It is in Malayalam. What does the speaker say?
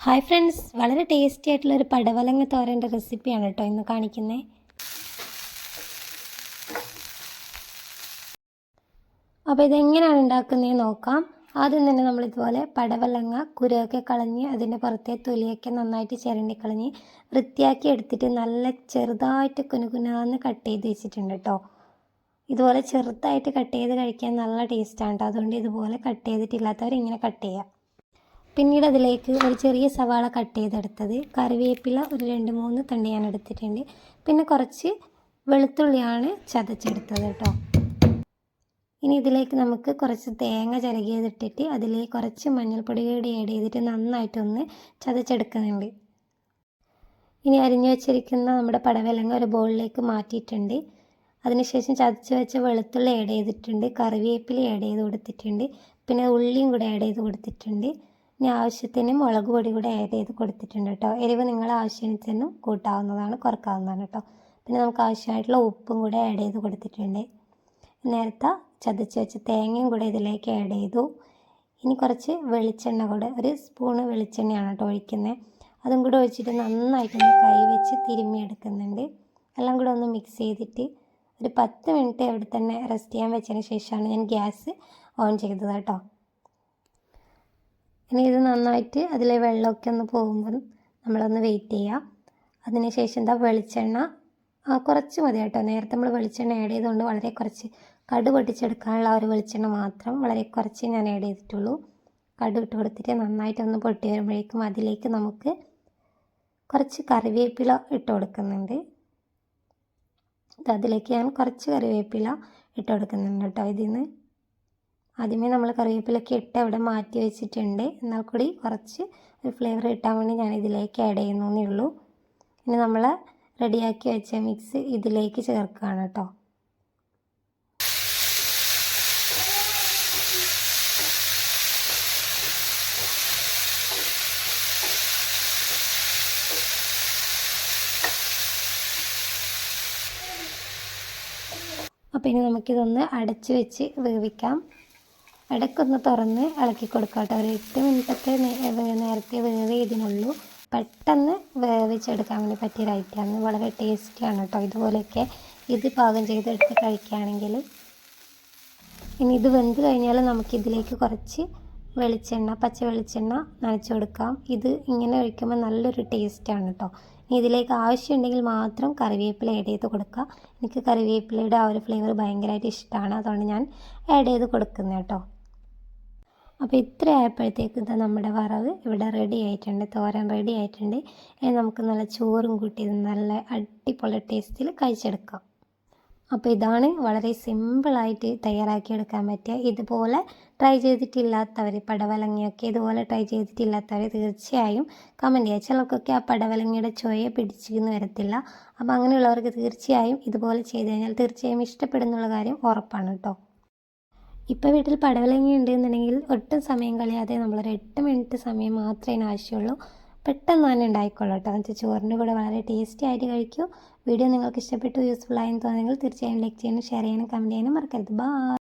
ഹായ് ഫ്രണ്ട്സ്, വളരെ ടേസ്റ്റി ആയിട്ടുള്ളൊരു പടവലങ്ങ തോരൻ്റെ റെസിപ്പിയാണ് കേട്ടോ ഇന്ന് കാണിക്കുന്നത്. അപ്പോൾ ഇതെങ്ങനെയാണ് ഉണ്ടാക്കുന്നതെന്ന് നോക്കാം. ആദ്യം തന്നെ നമ്മളിതുപോലെ പടവലങ്ങ കുരുവൊക്കെ കളഞ്ഞ് അതിൻ്റെ പുറത്തെ തൊലിയൊക്കെ നന്നായിട്ട് ചിരണ്ടിക്കളഞ്ഞ് വൃത്തിയാക്കി എടുത്തിട്ട് നല്ല ചെറുതായിട്ട് കുനുകുനാന്ന് കട്ട് ചെയ്ത് വെച്ചിട്ടുണ്ട് കേട്ടോ. ഇതുപോലെ ചെറുതായിട്ട് കട്ട് ചെയ്ത് കഴിക്കാൻ നല്ല ടേസ്റ്റാണ് കേട്ടോ. അതുകൊണ്ട് ഇതുപോലെ കട്ട് ചെയ്തിട്ടില്ലാത്തവർ ഇങ്ങനെ കട്ട് ചെയ്യുക. പിന്നീട് അതിലേക്ക് ഒരു ചെറിയ സവാള കട്ട് ചെയ്തെടുത്തത്, കറിവേപ്പില ഒരു 2-3 തണ്ട് ഞാൻ എടുത്തിട്ടുണ്ട്. പിന്നെ കുറച്ച് വെളുത്തുള്ളിയാണ് ചതച്ചെടുത്തത് കേട്ടോ. ഇനി ഇതിലേക്ക് നമുക്ക് കുറച്ച് തേങ്ങ ചിരകിയതിട്ടിട്ട് അതിലേക്ക് കുറച്ച് മഞ്ഞൾപ്പൊടി കൂടി ആഡ് ചെയ്തിട്ട് നന്നായിട്ടൊന്ന് ചതച്ചെടുക്കുന്നുണ്ട്. ഇനി അരിഞ്ഞു വെച്ചിരിക്കുന്ന നമ്മുടെ പടവലങ്ങ ഒരു ബൗളിലേക്ക് മാറ്റിയിട്ടുണ്ട്. അതിനുശേഷം ചതച്ച് വെച്ച വെളുത്തുള്ളി ആഡ് ചെയ്തിട്ടുണ്ട്, കറിവേപ്പില ആഡ് ചെയ്ത് കൊടുത്തിട്ടുണ്ട്, പിന്നെ ഉള്ളിയും കൂടെ ആഡ് ചെയ്ത് കൊടുത്തിട്ടുണ്ട്. ഇനി ആവശ്യത്തിന് മുളക് പൊടി കൂടെ ആഡ് ചെയ്ത് കൊടുത്തിട്ടുണ്ട് കേട്ടോ. എരിവ് നിങ്ങളെ ആവശ്യത്തിന് കൂട്ടാവുന്നതാണ്, കുറക്കാവുന്നതാണ് കേട്ടോ. പിന്നെ നമുക്ക് ആവശ്യമായിട്ടുള്ള ഉപ്പും കൂടെ ആഡ് ചെയ്ത് കൊടുത്തിട്ടുണ്ട്. നേരത്തെ ചതച്ച് വെച്ച് തേങ്ങയും കൂടെ ഇതിലേക്ക് ആഡ് ചെയ്തു. ഇനി കുറച്ച് വെളിച്ചെണ്ണ കൂടെ, ഒരു സ്പൂണ് വെളിച്ചെണ്ണയാണ് കേട്ടോ ഒഴിക്കുന്നത്. അതും കൂടെ ഒഴിച്ചിട്ട് നന്നായിട്ടൊന്ന് കൈ വെച്ച് തിരുമ്മി എടുക്കുന്നുണ്ട്. എല്ലാം കൂടെ ഒന്ന് മിക്സ് ചെയ്തിട്ട് ഒരു 10 മിനിറ്റ് അവിടെ തന്നെ റെസ്റ്റ് ചെയ്യാൻ വെച്ചതിന് ശേഷമാണ് ഞാൻ ഗ്യാസ് ഓൺ ചെയ്തത് കേട്ടോ. ഇനി ഇത് നന്നായിട്ട് അതിലെ വെള്ളമൊക്കെ ഒന്ന് പോകുമ്പോൾ നമ്മളൊന്ന് വെയിറ്റ് ചെയ്യുക. അതിനുശേഷം എന്താ വെളിച്ചെണ്ണ കുറച്ച് മതി കേട്ടോ. നേരത്തെ നമ്മൾ വെളിച്ചെണ്ണ ആഡ് ചെയ്തുകൊണ്ട് വളരെ കുറച്ച്, കടു പൊട്ടിച്ചെടുക്കാനുള്ള ഒരു വെളിച്ചെണ്ണ മാത്രം വളരെ കുറച്ച് ഞാൻ ആഡ് ചെയ്തിട്ടുള്ളൂ. കടു ഇട്ട് കൊടുത്തിട്ട് നന്നായിട്ടൊന്ന് പൊട്ടി വരുമ്പോഴേക്കും അതിലേക്ക് നമുക്ക് കുറച്ച് കറിവേപ്പില ഇട്ട് കൊടുക്കുന്നുണ്ട്. അതിലേക്ക് ഞാൻ കുറച്ച് കറിവേപ്പില ഇട്ട് കൊടുക്കുന്നുണ്ട് കേട്ടോ. ഇതിന്ന് ആദ്യമേ നമ്മൾ കറിവേപ്പിലൊക്കെ ഇട്ട് അവിടെ മാറ്റി വെച്ചിട്ടുണ്ട്. എന്നാൽ കൂടി കുറച്ച് ഒരു ഫ്ലേവർ കിട്ടാൻ വേണ്ടി ഞാൻ ഇതിലേക്ക് ആഡ് ചെയ്യുന്നേ ഉള്ളൂ. ഇനി നമ്മൾ റെഡിയാക്കി വെച്ച മിക്സ് ഇതിലേക്ക് ചേർക്കുകയാണ് കേട്ടോ. അപ്പോൾ ഇനി നമുക്കിതൊന്ന് അടച്ച് വെച്ച് വേവിക്കാം. ഇടയ്ക്കൊന്ന് തുറന്ന് ഇളക്കി കൊടുക്കാം കേട്ടോ. ഒരു 8 മിനിറ്റൊക്കെ നേരത്തെ വേവ് ഇതിനുള്ളൂ. പെട്ടെന്ന് വേവിച്ചെടുക്കാൻ വേണ്ടി പറ്റിയൊരു ഐറ്റമാണ്. വളരെ ടേസ്റ്റിയാണ് കേട്ടോ. ഇതുപോലെയൊക്കെ ഇത് പാകം ചെയ്തെടുത്ത് കഴിക്കുകയാണെങ്കിൽ. ഇനി ഇത് വെന്ത് കഴിഞ്ഞാൽ നമുക്കിതിലേക്ക് കുറച്ച് വെളിച്ചെണ്ണ, പച്ച വെളിച്ചെണ്ണ നനച്ച് കൊടുക്കാം. ഇത് ഇങ്ങനെ ഒഴിക്കുമ്പോൾ നല്ലൊരു ടേസ്റ്റാണ് കേട്ടോ. ഇനി ഇതിലേക്ക് ആവശ്യമുണ്ടെങ്കിൽ മാത്രം കറിവേപ്പില ആഡ് ചെയ്ത് കൊടുക്കുക. എനിക്ക് കറിവേപ്പിലയുടെ ആ ഒരു ഫ്ലേവർ ഭയങ്കരമായിട്ട് ഇഷ്ടമാണ്, അതുകൊണ്ട് ഞാൻ ആഡ് ചെയ്ത് കൊടുക്കുന്നത് കേട്ടോ. അപ്പോൾ ഇത്ര ആയപ്പോഴത്തേക്ക് ഇതാ നമ്മുടെ വറവ് ഇവിടെ റെഡി ആയിട്ടുണ്ട്, തോരൻ റെഡി ആയിട്ടുണ്ട്. നമുക്ക് നല്ല ചോറും കൂട്ടി നല്ല അടിപൊളി ടേസ്റ്റിൽ കഴിച്ചെടുക്കാം. അപ്പോൾ ഇതാണ് വളരെ സിമ്പിളായിട്ട് തയ്യാറാക്കിയെടുക്കാൻ പറ്റുക. ഇതുപോലെ ട്രൈ ചെയ്തിട്ടില്ലാത്തവർ, പടവലങ്ങയൊക്കെ ഇതുപോലെ ട്രൈ ചെയ്തിട്ടില്ലാത്തവർ തീർച്ചയായും കമൻറ്റ് ചെയ്യുക. ചിലർക്കൊക്കെ ആ പടവലങ്ങയുടെ ചുവയെ പിടിച്ചിരുന്ന് വരത്തില്ല. അപ്പോൾ അങ്ങനെയുള്ളവർക്ക് തീർച്ചയായും ഇതുപോലെ ചെയ്ത് കഴിഞ്ഞാൽ തീർച്ചയായും ഇഷ്ടപ്പെടുന്നുള്ള കാര്യം ഉറപ്പാണ് കേട്ടോ. ഇപ്പോൾ വീട്ടിൽ പടവലങ്ങ ഉണ്ടെന്നുണ്ടെങ്കിൽ ഒട്ടും സമയം കളയാതെ നമ്മളൊരു 8 മിനിറ്റ് സമയം മാത്രമേ ആവശ്യമുള്ളൂ. പെട്ടെന്ന് തന്നെ ഉണ്ടായിക്കോളൂ കേട്ടോ. എന്നിട്ട് ചോറിൻ്റെ കൂടെ വളരെ ടേസ്റ്റി ആയിട്ട് കഴിക്കൂ. വീഡിയോ നിങ്ങൾക്ക് ഇഷ്ടപ്പെട്ടു, യൂസ്ഫുൾ ആയെന്ന് തോന്നുന്നെങ്കിൽ തീർച്ചയായും ലൈക്ക് ചെയ്യാനും ഷെയർ ചെയ്യാനും കമൻറ്റ് ചെയ്യാനും മറക്കരുത്. ബൈ.